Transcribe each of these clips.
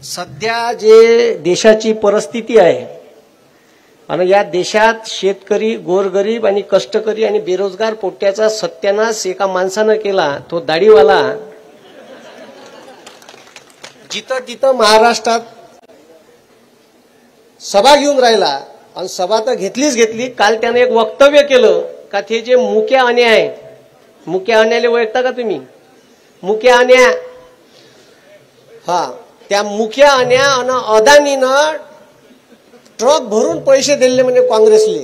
सध्या जे देशाची परिस्थिती आहे आणि या देशात शेतकरी, गोरगरीब आणि कष्टकरी आणि बेरोजगार पोट्याचा सत्यानाश एका माणसानं केला, तो दाढीवाला. जिथं तिथं महाराष्ट्रात सभा घेऊन राहिला आणि सभा तर घेतलीच घेतली. काल त्याने एक वक्तव्य केलं का ते जे मुक्या अन्या आहे, मुक्या अन्याला ओळखता का तुम्ही? मुक्या अन्या, हा, त्या मुख्या अन्या आणि अदानीनं ट्रक भरून पैसे दिले म्हणजे काँग्रेसले.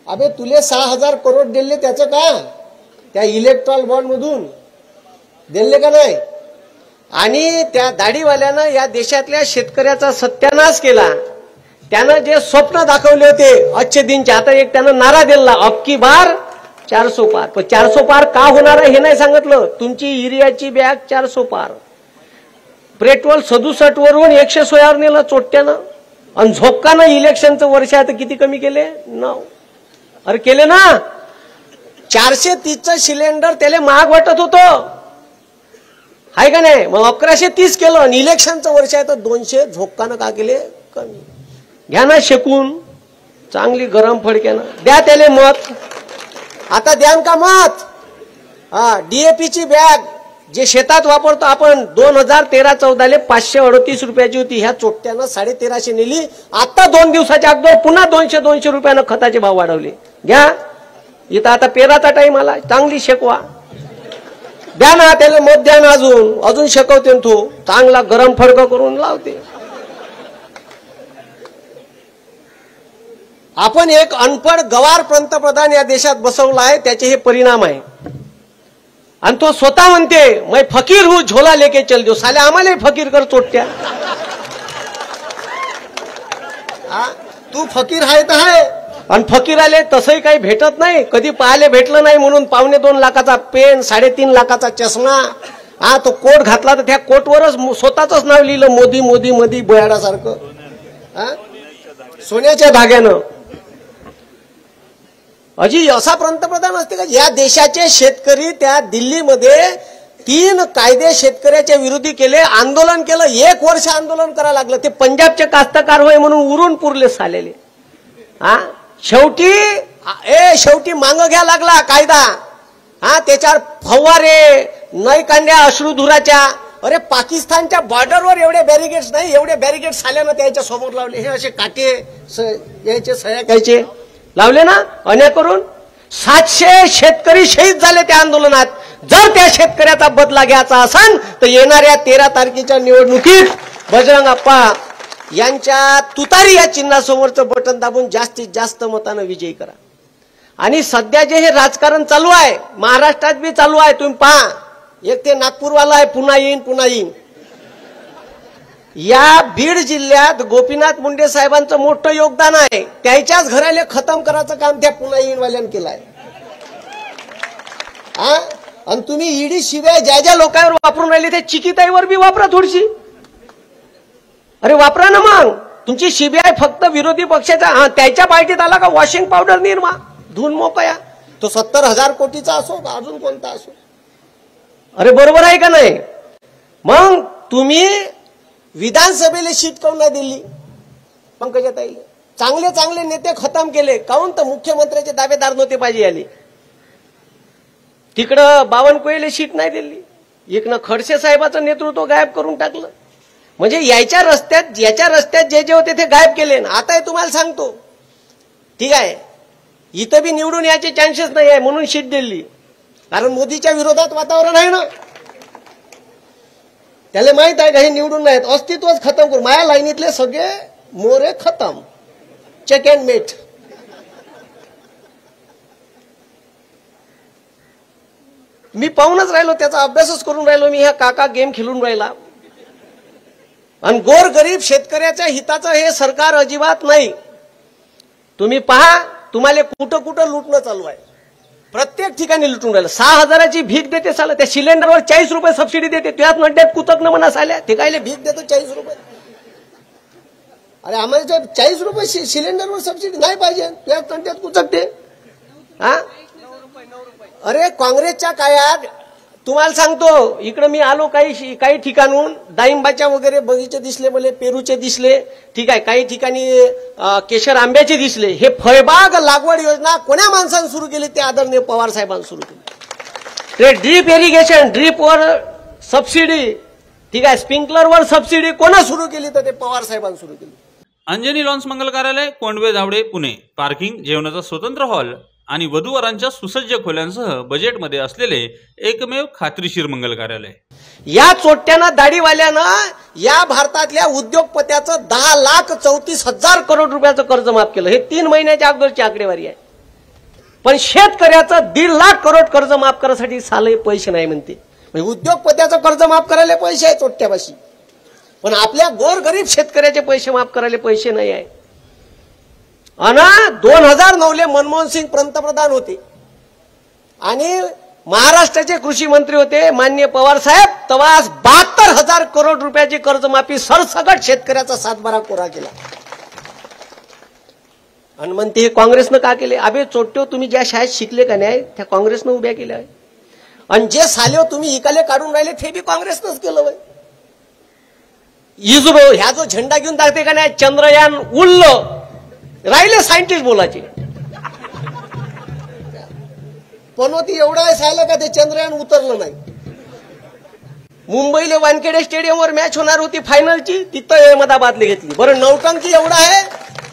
अबे तुले 6,000 करोड दिले त्याचं का? त्या इलेक्ट्रॉल बॉन्ड मधून दिले का नाही? आणि त्या दाढीवाल्यानं या देशातल्या शेतकऱ्याचा सत्यानाश केला. त्यानं जे स्वप्न दाखवले होते आजचे दिनचे, आता एक त्यानं नारा दिला, अबकी बार 400 पार. पण 400 पार का होणार आहे हे नाही सांगितलं. तुमची युरियाची बॅग 400 पार, पेट्रोल 67 वरून 116 नेलं चोट्यानं, आणि झोपकानं इलेक्शनचं वर्ष आता किती कमी केले? 9. अरे केले ना. 430चं सिलेंडर त्याला महाग वाटत होतं, आहे का नाही? मग 1130 केलं आणि इलेक्शनचं वर्ष आहे तर 200 झोपकानं का केले? कमी. घ्या ना शेकून चांगली गरम फडक्यानं, द्या त्याले मत. आता द्यान का मत? हा, डीएपीची बॅग जे शेतात वापरतो आपण 2013-14 538 रुपयाची होती, ह्या चोट्यानं 1350 नेली. आता 2 दिवसाच्या अगोदर पुन्हा 200 रुपयानं खताचे भाव वाढवले. घ्या, इथं आता पेराचा टाइम आला, चांगली शेकवा. द्या ना त्याला मत, द्या ना. अजून शेकवते तो, चांगला गरम फडकं करून लावते. आपण एक अनपढ गवार पंतप्रधान या देशात बसवला आहे, त्याचे हे परिणाम आहे. आणि तो स्वतः म्हणते मैं फकीर हूं, झोला लेके चल दो. साले आम्हाला फकीर कर चोट्या. तू फकीर आहे तर आहे, आणि फकीराले तसंही काही भेटत नाही. कधी पाहायला भेटलं नाही म्हणून 2.25 लाखाचा पेन, 3.5 लाखाचा चष्मा, हा, तो कोट घातला तर त्या कोटवरच स्वतःच नाव लिहिलं, मोदी मोदी मोदी बोयाडासारखं, सोन्याच्या धाग्यानं. अजी असा पंतप्रधान असते का? या देशाचे शेतकरी त्या दिल्लीमध्ये 3 कायदे शेतकऱ्याच्या विरोधी केले, आंदोलन केलं. 1 वर्ष आंदोलन करायला लागलं. ते पंजाबचे कास्तकार होय म्हणून उरून पुरले सालेले. हा, शेवटी मांग घ्या लागला कायदा. हा, त्याच्यावर फवारे नाही कांड्या अश्रुधुराच्या. अरे पाकिस्तानच्या बॉर्डरवर एवढे बॅरिगेड्स नाही, एवढे बॅरिगेड्स साल्यानं त्याच्या समोर लावले. हे असे काटे यायचे, सह्या घ्यायचे लावले ना अन्याय करून. 700 शेतकरी शहीद झाले त्या आंदोलनात. जर त्या शेतकऱ्याचा बदला घ्यायचा असेल तर येणाऱ्या 13 तारखेच्या निवडणुकीत बजरंग अप्पा यांच्या तुतारी या चिन्हासमोरचं बटन दाबून जास्तीत जास्त मतानं विजयी करा. आणि सध्या जे हे राजकारण चालू आहे, महाराष्ट्रात बी चालू आहे. तुम्ही पहा, एक ते नागपूरवाला आहे, पुन्हा येईन. या बीड जिल्ह्यात गोपीनाथ मुंडे साहेबांचं मोठं योगदान आहे. त्याच्याच घराले खतम करायचं काम त्या पुन्हा येईन वाल्यानं केलं आहे. आणि तुम्ही ईडी शिवाय ज्या ज्या लोकांवर वापरून राहिले त्या चिकिताईवर बी वापरा थोडीशी. अरे वापरा ना मग. तुमची सीबीआय फक्त विरोधी पक्षाचा, त्याच्या पार्टीत आला का वॉशिंग पावडर निर्मा धुवून मोकया. तो 70,000 कोटीचा असो का अजून कोणता असो. अरे बरोबर आहे का नाही? मग तुम्ही विधानसभेला सीट काऊन नाही दिली? पंकजाताई चांगले चांगले नेते खतम केले काऊन? तर मुख्यमंत्र्याचे दावेदार नव्हते पाहिजे आले. तिकडं बावनकुळेला सीट नाही दिली. एकनं खडसे साहेबाचं नेतृत्व गायब करून टाकलं. म्हणजे याच्या रस्त्यात जे जे होते ते गायब केले. आता तुम्हाला सांगतो, ठीक आहे, इथं बी निवडून याचे चान्सेस नाही आहे म्हणून सीट दिली. कारण मोदीच्या विरोधात वातावरण आहे ना. त्याला माहित आहे का हे निवडून नाहीत, अस्तित्वच खतम करू. माया लाईनीतले सगळे मोरे खतम, चेक अँड मेट. मी पाहूनच राहिलो, त्याचा अभ्यासच करून राहिलो. मी ह्या काका गेम खेळून राहिला. आणि गोर गरीब शेतकऱ्याच्या हिताचं हे सरकार अजिबात नाही. तुम्ही पहा, तुम्हाला कुठं कुठं लुटणं चालू आहे. प्रत्येक ठिकाणी लुटून राहिलं. 6,000ची भीक देते साला. त्या सिलेंडरवर 40 रुपये सबसिडी देते. त्यात नड्यात कुतक न म्हणा साल्या. ते कायले भीक देतो 40 रुपये? अरे आम्हाला 40 रुपये सिलेंडरवर सबसिडी नाही पाहिजे. त्या नड्यात कुचकते. हा, अरे काँग्रेसच्या काळात तुम्हाला सांगतो, इकडे मी आलो काही ठिकाणून डाळिंबाच्या वगैरे बगीचे दिसले, मला पेरूचे दिसले, ठीक आहे, काही ठिकाणी केशर आंब्याचे दिसले. हे फळबाग लागवड योजना कोण्या माणसाने सुरू केली? ते आदरणीय पवार साहेबांनी सुरू केली. ते ड्रीप इरिगेशन, ड्रीपवर सबसिडी, ठीक आहे, स्प्रिंकलरवर सबसिडी कोणा सुरू केली? तर ते पवार साहेबांनी सुरू केली. अंजनी लॉन्स मंगल कार्यालय, कोंडवे दावडे, पुणे. पार्किंग, जेवणाचा स्वतंत्र हॉल आणि वधूवरांच्या सुसज्ज खोल्यांसह बजेटमध्ये असलेले एकमेव खात्रीशीर मंगल कार्यालय. या चोट्यानं दाढीवाल्यानं या भारतातल्या उद्योगपत्याचं 10,34,000 करोड रुपयाचं कर्ज माफ केलं. हे 3 महिन्याच्या अगोदरची आकडेवारी आहे. पण शेतकऱ्याचं 1.5 लाख करोड कर्ज माफ करण्यासाठी साले पैसे नाही म्हणते. म्हणजे उद्योगपत्याचं कर्ज माफ करायला पैसे आहे चोट्यापाशी, पण आपल्या गोरगरीब शेतकऱ्याचे पैसे माफ करायला पैसे नाही आहे. आणि 2009 मनमोहन सिंग पंतप्रधान होते आणि महाराष्ट्राचे कृषी मंत्री होते माननीय पवार साहेब. तेव्हा 72,000 करोड रुपयाची कर्जमाफी सरसकट शेतकऱ्याचा 7/12 कोरा केला. आणि म्हणते हे काँग्रेसनं का केले? अबे चोट्यो, तुम्ही ज्या शाळेत शिकले का नाही त्या काँग्रेसनं उभ्या केल्या आहे. आणि जे साले तुम्ही इकाले काढून राहिले ते बी काँग्रेसनंच केलं वय. इस्रो ह्या जो झेंडा घेऊन टाकते का नाही, चंद्रयान उडलं, राहिले सायंटिस्ट बोलायचे. पण ती एवढा आहे का ते चंद्रयान उतरलं नाही. मुंबईला वानखेडे स्टेडियमवर मॅच होणार होती फायनलची, तिथं अहमदाबादला घेतली. बरं नौटंकी एवढा आहे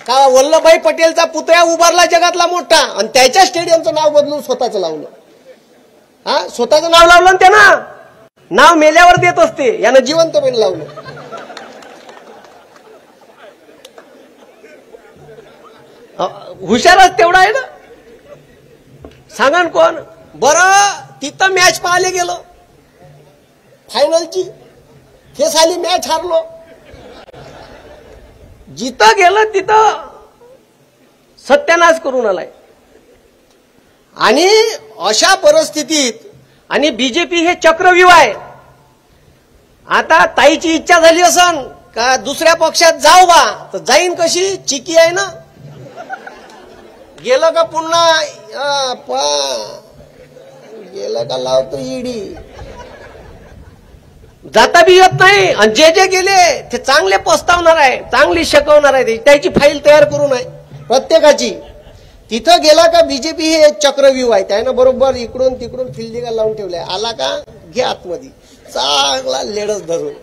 का वल्लभभाई पटेलचा पुतळा उभारला जगातला मोठा आणि त्याच्या स्टेडियमचं नाव बदलून स्वतःचं लावलं. हा, स्वतःचं नाव लावलं ना त्यानं. नाव मेल्यावर देत असते, यानं जिवंतपणे लावलं. हुशारच तेवढा आहे ना. सांगा कोण? बरं तिथं मॅच पाहायला गेलो फायनलची, हे साली मॅच हारलो. जिथं गेलं तिथं सत्यानाश करून आलाय. आणि अशा परिस्थितीत आणि बीजेपी हे चक्रव्यूह आहे. आता ताईची इच्छा झाली असन का दुसऱ्या पक्षात जाऊ बा, तर जाईन कशी? चिकी आहे ना. गेलं का पुन्हा गेलं का लावतो ईडी. जाता बी येत नाही. आणि जे गेले ते चांगले पस्तावणार आहे, चांगली शिकवणार आहे. त्याची फाईल तयार करून आहे प्रत्येकाची. तिथं गेला का बीजेपी हे चक्रव्यूह आहे. त्यानं बरोबर इकडून तिकडून फिल्डिंग लावून ठेवलंय. आला का घे आतमध्ये चांगला लेडच धरून.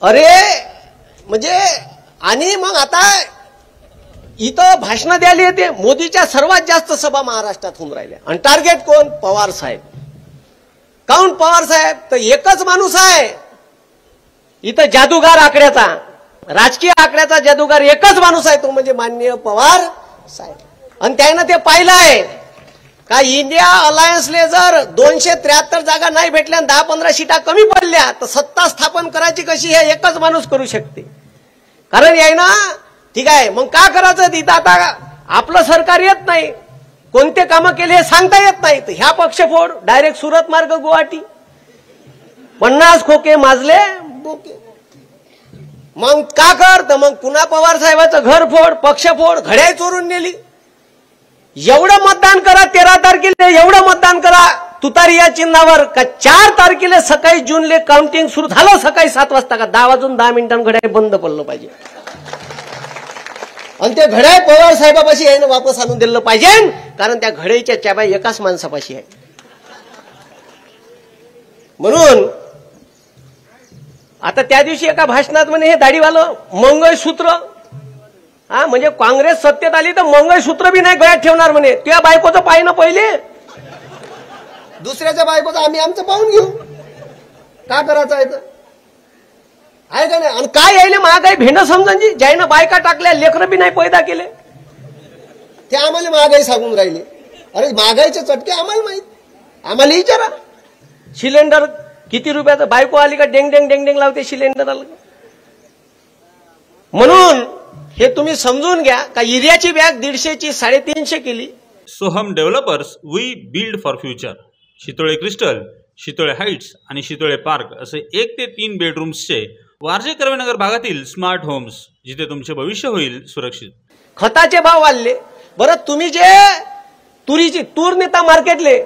अरे म्हणजे आणि मग आता इथं भाषण द्यायला येते. मोदीच्या सर्वात जास्त सभा महाराष्ट्रात होऊन राहिल्या आणि टार्गेट कोण? पवार साहेब. काऊन पवार साहेब? तर एकच माणूस आहे इथं जादूगार आकड्याचा, राजकीय आकड्याचा जादूगार एकच माणूस आहे, तो म्हणजे माननीय पवार साहेब. आणि त्यानं ते पाहिलं आहे का इंडिया अलायन्सले जर 273 जागा नाही भेटल्या, 10-15 सीटा कमी पडल्या, तर सत्ता स्थापन करायची कशी हे एकच माणूस करू शकते. कारण याय ना, ठीक आहे, मग का करायचं? तिथं आता आपलं सरकार येत नाही, कोणते कामं केले हे सांगता येत नाही. तर ह्या पक्षफोड डायरेक्ट सुरत मार्ग गुवाहाटी, 50 खोके माजले बोके. मग का कर? तर मग पुन्हा पवार साहेबाचं घर फोड, पक्षफोड, घड्याळ चोरून नेली. एवढं मतदान करा 13 तारखेला, एवढं मतदान करा तुतारी या चिन्हावर का 4 तारखेला सकाळी जूनले काउंटिंग सुरू झालं सकाळी 7 वाजता का 10 वाजून 10 मिनिटांनी घड्याळ बंद पडलं पाहिजे. आणि ते घड्याळ पवार साहेबापाशी आहे ना वापस आणून दिलं पाहिजे. कारण त्या घड्याळीच्या चाब्या एकाच माणसापाशी आहे. म्हणून आता त्या दिवशी एका भाषणात म्हणे हे दाढीवालं मंगळसूत्र, हा म्हणजे काँग्रेस सत्तेत आली तर मंगळसूत्र बी नाही गळ्यात ठेवणार म्हणे. तुझ्या बायकोचं पाय ना पहिले, दुसऱ्याच्या बायकोचं आम्ही आमचं पाहून घेऊ. का करायचं आहे तर आहे का नाही? आणि काय यायले महागाई भेंड समजायची, ज्यानं बायका टाकल्या लेकरं बी नाही पैदा केले, ते आम्हाला महागाई सांगून राहिले. अरे महागाईचे चटके आम्हाला माहित, आम्हाला विचारा. सिलेंडर किती रुपयाचं? बायको आली का डेंग डेंग डेंग डेंग लावते सिलेंडर आलं. म्हणून हे तुम्ही समजून घ्या का युरियाची बॅग 150ची 350 केली. Soham developers, we build for future. Shitole crystal, Shitole heights आणि शितोळे पार्क असे 1 ते 3 बेडरूम्सचे वारजे कर्वेनगर भागातील स्मार्ट होम्स, जिथे तुमचे भविष्य होईल सुरक्षित. खताचे भाव वाढले. बरं तुम्ही जे तुरीची तूर नेता मार्केटले.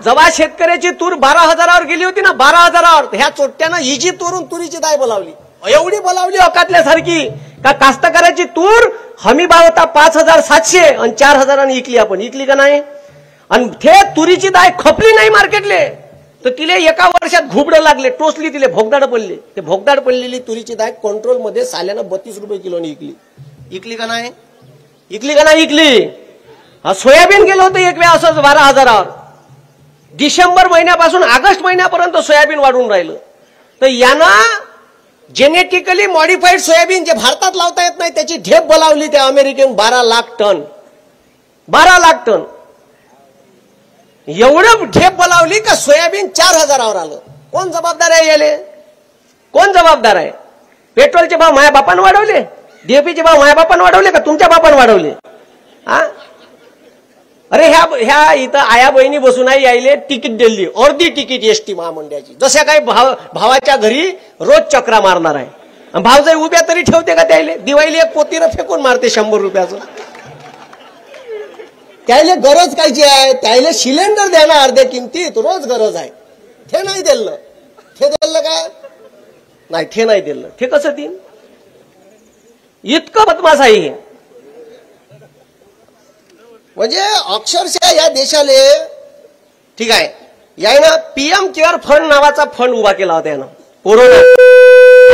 जेव्हा शेतकऱ्याची तूर 12,000वर गेली होती ना, 12,000वर, ह्या चोट्ट्यानं हिची तूरून तुरीची दाय बोलावली. एवढी बोलावली अकातल्यासारखी का कास्तकाराची तूर हमी भाव होता 5,700 आणि 4,000 इकली. आपण इकली का नाही? आणि ते तुरीची दाय खपली नाही मार्केटले, तर तिले एका वर्षात घुबडं लागले, टोचली, तिले भोगदाड पडले. ते भोगदाड पडलेली तुरीची दाय कंट्रोलमध्ये साल्यानं 32 रुपये किलोनी इकली. इकली का नाही? इकली का नाही? इकली. सोयाबीन गेलं होतं एक वेळा असंच 12,000वर. डिसेंबर महिन्यापासून ऑगस्ट महिन्यापर्यंत सोयाबीन वाढून राहिलं. तर यानं जेनेटिकली मॉडिफाईड सोयाबीन जे भारतात लावता येत नाही त्याची ढेप बोलावली त्या अमेरिकेहून 12 लाख टन. 12 लाख टन एवढं ढेप बोलावली का सोयाबीन 4,000वर आलं. कोण जबाबदार आहे याले? कोण जबाबदार आहे? पेट्रोलचे भाव माया बापानं वाढवले? डीएपीचे भाव माया बापानं वाढवले का तुमच्या बापानं वाढवले? अरे ह्या इथं आया बहिणी बसून आहे, यायले तिकीट दिली, अर्धी तिकीट एसटी महामंडळाची. जशा काही भावाच्या घरी रोज चक्रा मारणार आहे. भाव जरी उभ्या तरी ठेवते का त्याले? दिवाळीला एक पोतीनं फेकून मारते 100 रुपयाचं. त्याला गरज कायची आहे? त्याला सिलेंडर द्या ना अर्ध्या किमतीत, रोज गरज आहे. ते नाही दिलं. ते दिलं का नाही? ते नाही दिलं. ते कसं देईन? इतकं बदमाश आहे हे. म्हणजे अक्षरशः या देशाले, ठीक आहे, यानं पीएम केअर फंड नावाचा फंड उभा केला होता यानं कोरोनात.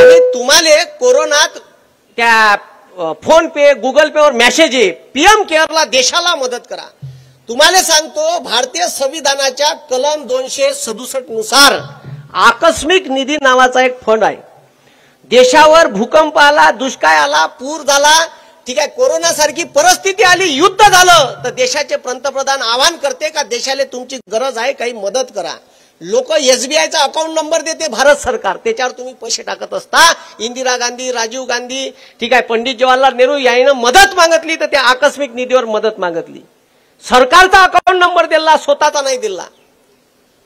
आणि तुम्हाला कोरोनात त्या फोन पे, गुगल पे वर मेसेज आहे, पीएम केअरला देशाला मदत करा. तुम्हाला सांगतो, भारतीय संविधानाच्या कलम 267 नुसार आकस्मिक निधी नावाचा एक फंड आहे. देशावर भूकंप आला, दुष्काळ आला, पूर झाला, ठीक आहे, कोरोना सारखी परिस्थिती आली, युद्ध झालं, तर देशाचे पंतप्रधान आवाहन करते का देशाला तुमची गरज आहे, काही मदत करा. लोक एसबीआयचा अकाउंट नंबर देते भारत सरकार, त्याच्यावर तुम्ही पैसे टाकत असता. इंदिरा गांधी, राजीव गांधी, ठीक आहे, पंडित जवाहरलाल नेहरू यानं मदत मागितली तर त्या आकस्मिक निधीवर मदत मागितली. सरकारचा अकाउंट नंबर दिला, स्वतःचा नाही दिला.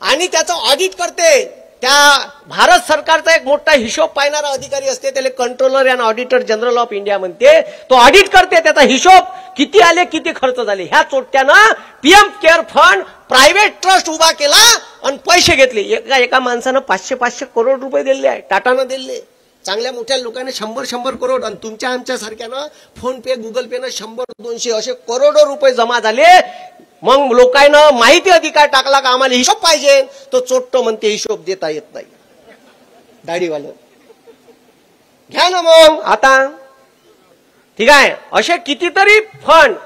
आणि त्याचं ऑडिट करते त्या भारत सरकारचा एक मोठा हिशोब पाहणारा अधिकारी असते, त्याला controller and auditor general of India म्हणते. तो ऑडिट करते, त्याचा हिशोब किती आले, किती खर्च झाले. ह्या चोट्ट्यानं PM care fund private trust उभा केला आणि पैसे घेतले. एका माणसानं 500-500 करोड रुपये दिले आहे, टाटानं दिले. चांगल्या मोठ्या लोकांनी 100-100 करोड, आणि तुमच्या आमच्या सारख्यानं फोन पे, गुगल पे न 100-200 असे करोडो रुपये जमा झाले. मग लोकांना माहिती अधिकार टाकला का आम्हाला हिशोब पाहिजे, तो चोट्ट म्हणते हिशोब देता येत नाही. दाढीवालं घ्या ना मग आता, ठीक आहे. असे कितीतरी फंड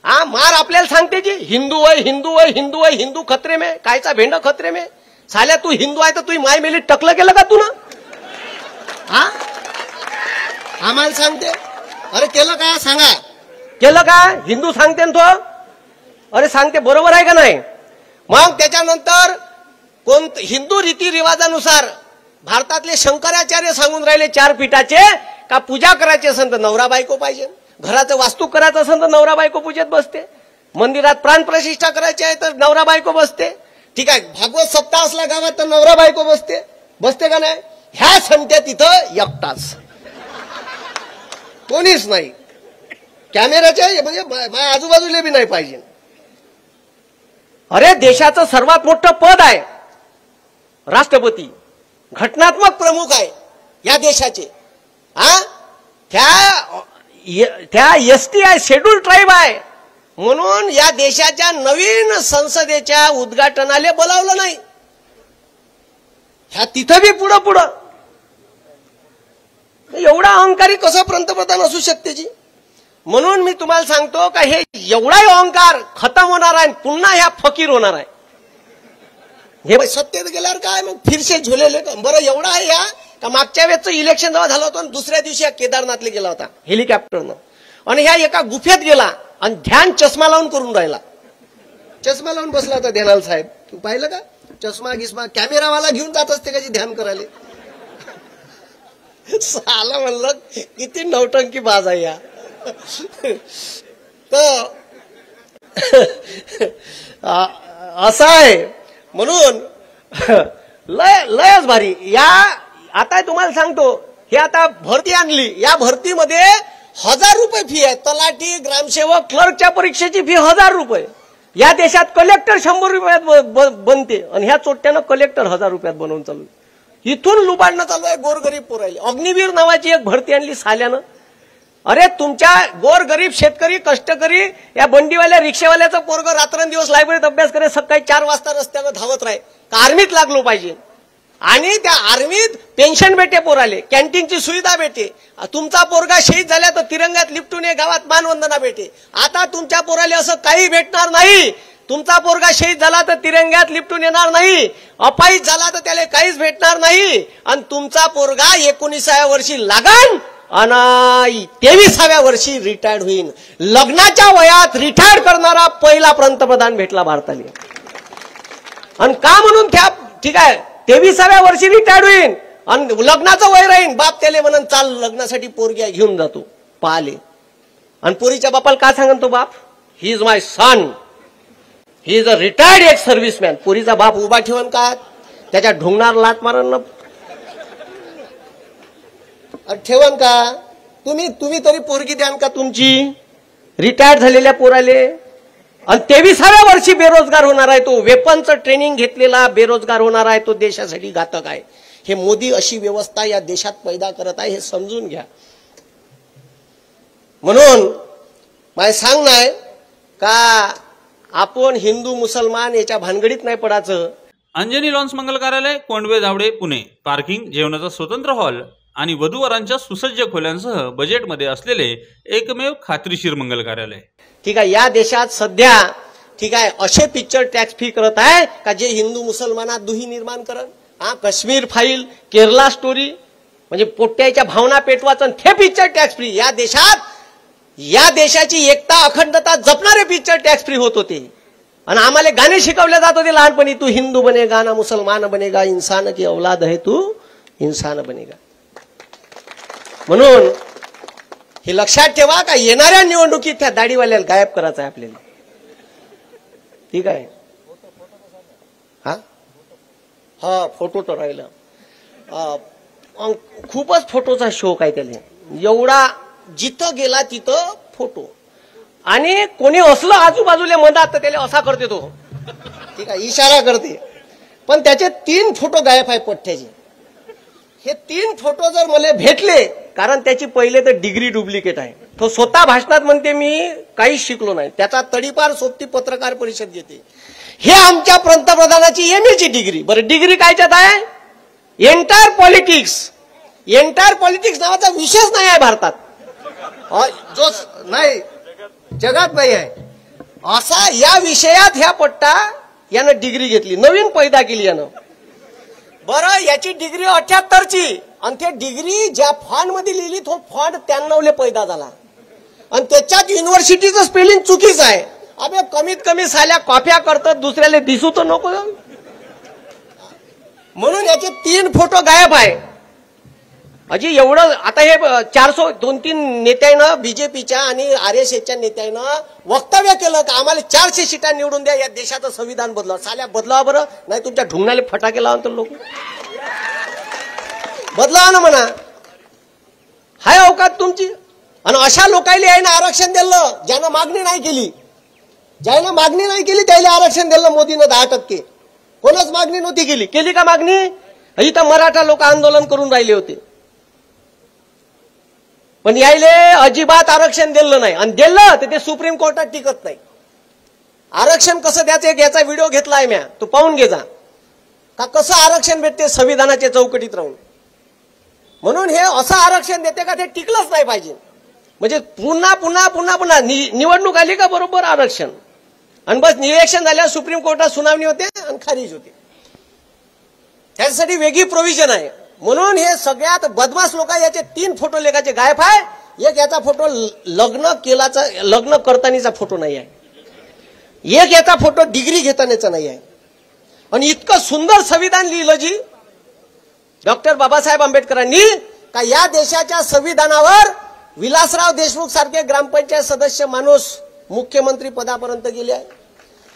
मार आपल्याला सांगते जी हिंदू आहे, हिंदू आहे, हिंदू आहे, हिंदू खतरे में, कायचा भेंड खतरे में. साल्या तू हिंदू आहे तर तू माय मेली टकलं केलं का तू ना? आम्हाला सांगते. अरे केलं का? सांगा, केलं का? हिंदू सांगते ना तो. अरे सांगते, बरोबर आहे का नाही? मग त्याच्यानंतर कोण हिंदू रीतिरिवाजानुसार भारतातले शंकराचार्य सांगून राहिले 4 पीठाचे का पूजा करायची असेल तर नवरा बायको पाहिजे, घराचं वास्तू करायचं असेल तर नवरा बायको पूजेत बसते, मंदिरात प्राण प्रतिष्ठा करायची आहे तर नवरा बायको बसते, ठीक आहे, भागवत सप्ताह असला गावात तर नवरा बायको बसते. बसते का नाही? ह्या संत्या तिथं एकटाच, कोणीच नाही. कॅमेऱ्याच्या म्हणजे माझ्या आजूबाजूला बी नाही पाहिजे. अरे देशाचं सर्वात मोठं पद आहे राष्ट्रपती, घटनात्मक प्रमुख आहे या देशाचे. त्या एसटी आहे, शेड्यूल ट्राईब आहे, म्हणून या देशाच्या नवीन संसदेच्या उद्घाटनाला बोलावलं नाही. ह्या तिथं बी पुढं पुढं. एवढा अहंकारी कसं पंतप्रधान असू शकते जी? म्हणून मी तुम्हाला सांगतो का हे एवढा अहंकार खतम होणार आहे, पुन्हा ह्या फकीर होणार आहे. हे सत्तेत गेल्यावर काय मग फिरसे झुलेले. बरं एवढा आहे या का मागच्या वेळेचं इलेक्शन जेव्हा झालं होतं दुसऱ्या दिवशी केदारनाथला गेला होता हेलिकॉप्टरनं, आणि ह्या एका गुफेत गेला आणि ध्यान चष्मा लावून करून राहिला. चष्मा लावून बसला होता ध्यानाल साहेब. तू पाहिलं का? चष्मा गिस्मा कॅमेरावाला घेऊन जात असते का जी ध्यान करायला. साला म्हणलं किती नौटंकी बाज आहे या. तर असं आहे. म्हणून लयच भारी. या आता तुम्हाला सांगतो, हे आता भरती आणली, या भरतीमध्ये 1000 रुपये फी आहे. तलाठी, ग्रामसेवक, क्लर्कच्या परीक्षेची फी 1000 रुपये. या देशात कलेक्टर 100 रुपयात बनते आणि ह्या चोट्यानं कलेक्टर 1000 रुपयात बनवून चालू. इथून लुबाडणं चालू आहे गोरगरीब पोरायले. अग्निवीर नावाची एक भरती आणली साल्यानं. अरे तुमच्या गोरगरीब शेतकरी कष्टकरी या बंडीवाल्या रिक्षावाल्याचं पोरग रात्रंदिवस लायब्ररीत अभ्यास करे, सकाळी 4 वाजता रस्त्यावर धावत राहे. आर्मीत लागलो पाहिजे आणि त्या आर्मीत पेन्शन भेटे पोराले, कॅन्टीनची सुविधा भेटे. तुमचा पोरगा शहीद झाला तर तिरंग्यात लिपटून गावात मानवंदना भेटे. आता तुमच्या पोराले असं काही भेटणार नाही. तुमचा पोरगा शहीद झाला तर तिरंग्यात लिपटून येणार नाही, अपाहिज झाला तर त्याला काहीच भेटणार नाही. आणि तुमचा पोरगा 19व्या वर्षी लागण आणि 23व्या वर्षी रिटायर्ड होईल. लग्नाच्या वयात रिटायर्ड करणारा पहिला पंतप्रधान भेटला भारताला. आणि का म्हणून त्या ठीक आहे 23व्या वर्षी रिटायर्ड होईल आणि लग्नाचं वय राहीन. बाप त्याला म्हणून चाल लग्नासाठी पोरगी घेऊन जातो पाहले. आणि पोरीच्या बापाला का सांगन तो बाप, he is my son, he is a retired ex serviceman. पोरीचा बाप उभा ठेवून का त्याच्या ढोंगणार लात मारण ठेवण का. तुम्ही तरी पोरगी द्यान का तुमची रिटायर्ड झालेल्या पोराले. आणि 23व्या वर्षी बेरोजगार होणार आहे तो. वेपनचं ट्रेनिंग घेतलेला बेरोजगार होणार आहे तो. देशासाठी घातक आहे. हे मोदी अशी व्यवस्था या देशात पैदा करत आहे, हे समजून घ्या. म्हणून मला सांग नाही का आपण हिंदू मुसलमान याच्या भानगडीत नाही पडायचं. अंजनी लॉन्स मंगल कार्यालय, कोंडवे धावडे, पुणे. पार्किंग, जेवणाचा स्वतंत्र हॉल आणि वधूवरांच्या सुसज्ज खोल्यांसह बजेटमध्ये असलेले एकमेव खात्रीशीर मंगल कार्यालय. ठीक आहे. या देशात सध्या ठीक आहे असे पिक्चर टॅक्स फ्री करत आहे का जे हिंदू मुसलमानात दुही निर्माण करत. काश्मीर फाईल, केरला स्टोरी म्हणजे पोट्याच्या भावना पेटवाचं ते पिक्चर टॅक्स फ्री. या देशात या देशाची एकता अखंडता जपणारे पिक्चर टॅक्स फ्री होत होते. आणि आम्हाला गाणे शिकवले जात होते लहानपणी, तू हिंदू बनेगा ना मुसलमान बनेगा, इंसान की औलाद है तू इंसान बनेगा. म्हणून हे लक्षात ठेवा का येणाऱ्या निवडणुकीत त्या दाढीवाल्याला गायब करायचं आहे आपल्याला. ठीक आहे. हा फोटो तर राहिला. खूपच फोटोचा शौक आहे त्याला. एवढा जिथं गेला तिथं फोटो. आणि कोणी असलं आजूबाजूला मधात तर त्याला असा करते तो. ठीक आहे इशारा करते. पण त्याचे 3 फोटो गायब आहे पठ्ठ्याचे. हे 3 फोटो जर मला भेटले, कारण त्याची पहिले तर डिग्री डुप्लिकेट आहे. तो स्वतः भाषणात म्हणते मी काहीच शिकलो नाही, त्याचा तडीपार सोबती पत्रकार परिषद घेते. हे आमच्या पंतप्रधानाची एमएची डिग्री. बरं डिग्री कायच्यात आहे, एंटायर पॉलिटिक्स. एंटायर पॉलिटिक्स नावाचा विषयच नाही आहे भारतात, जो नाही जगात नाही आहे असा. या विषयात ह्या पट्टा यानं डिग्री घेतली, नवीन पैदा केली यानं. बरं याची डिग्री 78ची आणि ते डिग्री ज्या फॉन्ट मध्ये लिहिली तो फॉन्ट 93 पैदा झाला. आणि त्याच्यात युनिव्हर्सिटीचं स्पेलिंग चुकीच आहे. अबे कमीत कमी साल्या कॉप्या करतात, दुसऱ्याला दिसू तर नको. म्हणून याचे 3 फोटो गायब आहे. अजी एवढं आता हे 402-3 नेत्यानं बीजेपीच्या आणि आरएसएसच्या नेत्यानं वक्तव्य केलं की आम्हाला 400 सीटा निवडून द्या, या देशाचं संविधान बदला. साल्या बदलावा बरं, नाही तुमच्या ढुंगणाले फटाके लावून तर लोक बदलावा ना म्हणा. हाय अवकात तुमची. आणि अशा लोकांना आहे ना आरक्षण दिलं ज्यानं मागणी नाही केली. ज्यानं मागणी नाही केली त्याला आरक्षण दिलं मोदीनं 10%. कोणच मागणी नव्हती केली. केली का मागणी. इथं मराठा लोक आंदोलन करून राहिले होते, पण यायले अजिबात आरक्षण दिलं नाही. आणि दिलं तर ते सुप्रीम कोर्टात टिकत नाही. आरक्षण कसं द्यायचं एक याचा व्हिडिओ घेतलाय म्या, तो पाहून घे जा का कसं आरक्षण भेटते संविधानाच्या चौकटीत राहून. म्हणून हे असं आरक्षण देते का ते टिकलंच नाही पाहिजे. म्हणजे पुन्हा पुन्हा पुन्हा पुन्हा निवडणूक आली का बरोबर आरक्षण. आणि बस इलेक्शन झाल्यावर सुप्रीम कोर्टात सुनावणी होते आणि खारिज होते. त्यासाठी वेगळी प्रोव्हिजन आहे. म्हणून हे सगळ्यात बदमाश लोक याचे 3 फोटो लेखाचे गायब आहे. एक याचा फोटो लग्न करतानाचा फोटो नाही आहे. एक याचा फोटो डिग्री घेतानाचा नाही आहे. आणि इतकं सुंदर संविधान लिहिलं जी डॉक्टर बाबासाहेब आंबेडकरांनी का या देशाच्या संविधानावर विलासराव देशमुख सारखे ग्रामपंचायत सदस्य माणूस मुख्यमंत्री पदापर्यंत गेले आहे.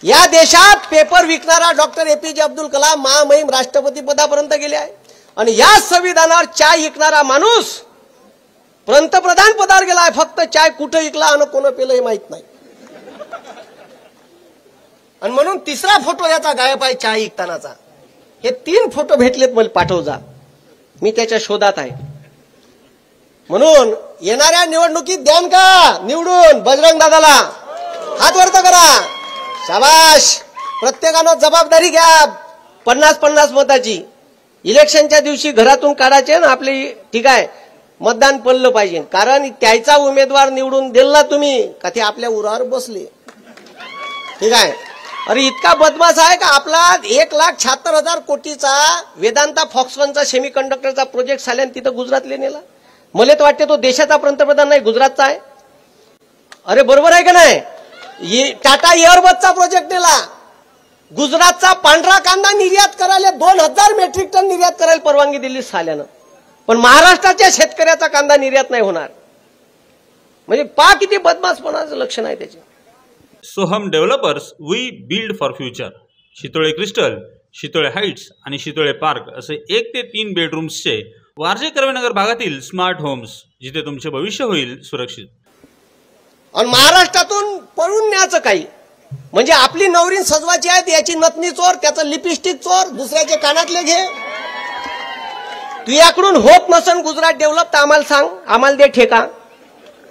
या देशात पेपर विकणारा डॉक्टर एपीजे अब्दुल कलाम महामहिम राष्ट्रपती पदापर्यंत गेले आहे. आणि या संविधानावर चहा विकणारा माणूस पंतप्रधान पदावर गेलाय, फक्त चाय कुठं ऐकला आणि कोण पेलं हे माहित नाही. आणि म्हणून तिसरा फोटो याचा गायब आहे चाय ऐकतानाचा. हे 3 फोटो भेटलेत, मला पाठव जा, मी त्याच्या शोधात आहे. म्हणून येणाऱ्या निवडणुकीत द्यान का निवडून बजरंग दादाला? हात वरत करा. शाबाश. प्रत्येकानं जबाबदारी घ्या 50-50 मताची. इलेक्शनच्या दिवशी घरातून काढायचे ना आपली, ठीक आहे, मतदान पडलं पाहिजे. कारण त्याचा उमेदवार निवडून दिला तुम्ही का ते आपल्या उरावर बसले, ठीक आहे. अरे इतका बदमाश आहे का आपला 1,76,000 कोटीचा वेदांता फॉक्सकॉनचा सेमी कंडक्टरचा प्रोजेक्ट झाल्याने तिथं गुजरातले नेला. मला तर वाटते तो देशाचा पंतप्रधान नाही, गुजरातचा आहे. अरे बरोबर आहे का नाही? टाटा एअरबसचा प्रोजेक्ट नेला. गुजरातचा पांढरा कांदा निर्यात करायला 2,000 मेट्रिक टन निर्यात करायला परवानगी दिली साल्यानं, पण महाराष्ट्राच्या शेतकऱ्याचा कांदा निर्यात नाही होणार. म्हणजे पा किती बदमाशपणाचं लक्षण आहे त्याचे. Soham developers we build for future. Shitole crystal, Shitole heights आणि शितोळे पार्क असे 1 ते 3 बेडरूम्सचे वारजे कर्वेनगर भागातील स्मार्ट होम्स, जिथे तुमचे भविष्य होईल सुरक्षित. आणि महाराष्ट्रातून पळून न्यायचं काही, म्हणजे आपली नवरीन सजवायची आहे, याची नथनी चोर, त्याचं लिपस्टिक चोर, दुसऱ्याचे कानातले घे. तुझ्याकडून होत नसन गुजरात डेव्हलप तर आम्हाला सांग, आम्हाला दे ठेका,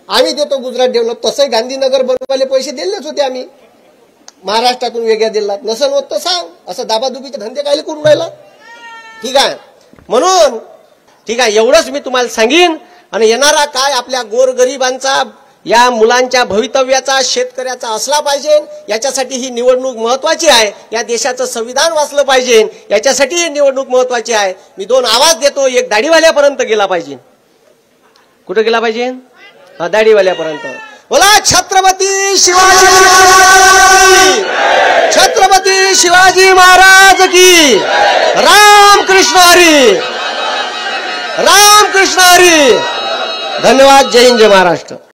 आम्ही देतो गुजरात डेव्हलप. तसंही गांधीनगर बनवायला पैसे दिलेच होते आम्ही महाराष्ट्रातून वेगळ्या जिल्ह्यात. नसन होत तर सांग. असं दाबादुबीचे धंदे काय करून राहिला, ठीक आहे. म्हणून ठीक आहे, एवढंच मी तुम्हाला सांगीन. आणि येणारा काय आपल्या गोरगरिबांचा, या मुलांच्या भवितव्याचा, शेतकऱ्याचा असला पाहिजे. याच्यासाठी ही निवडणूक महत्वाची आहे. या देशाचं संविधान वाचलं पाहिजे, याच्यासाठी ही निवडणूक महत्वाची आहे. मी 2 आवाज देतो. एक दाढीवाल्यापर्यंत गेला पाहिजे. कुठं गेला पाहिजे? दाढीवाल्यापर्यंत. बोला छत्रपती शिवाजी महाराज, छत्रपती शिवाजी महाराज की. रामकृष्ण हरी, रामकृष्ण हरी. धन्यवाद. जय हिंद, जय महाराष्ट्र.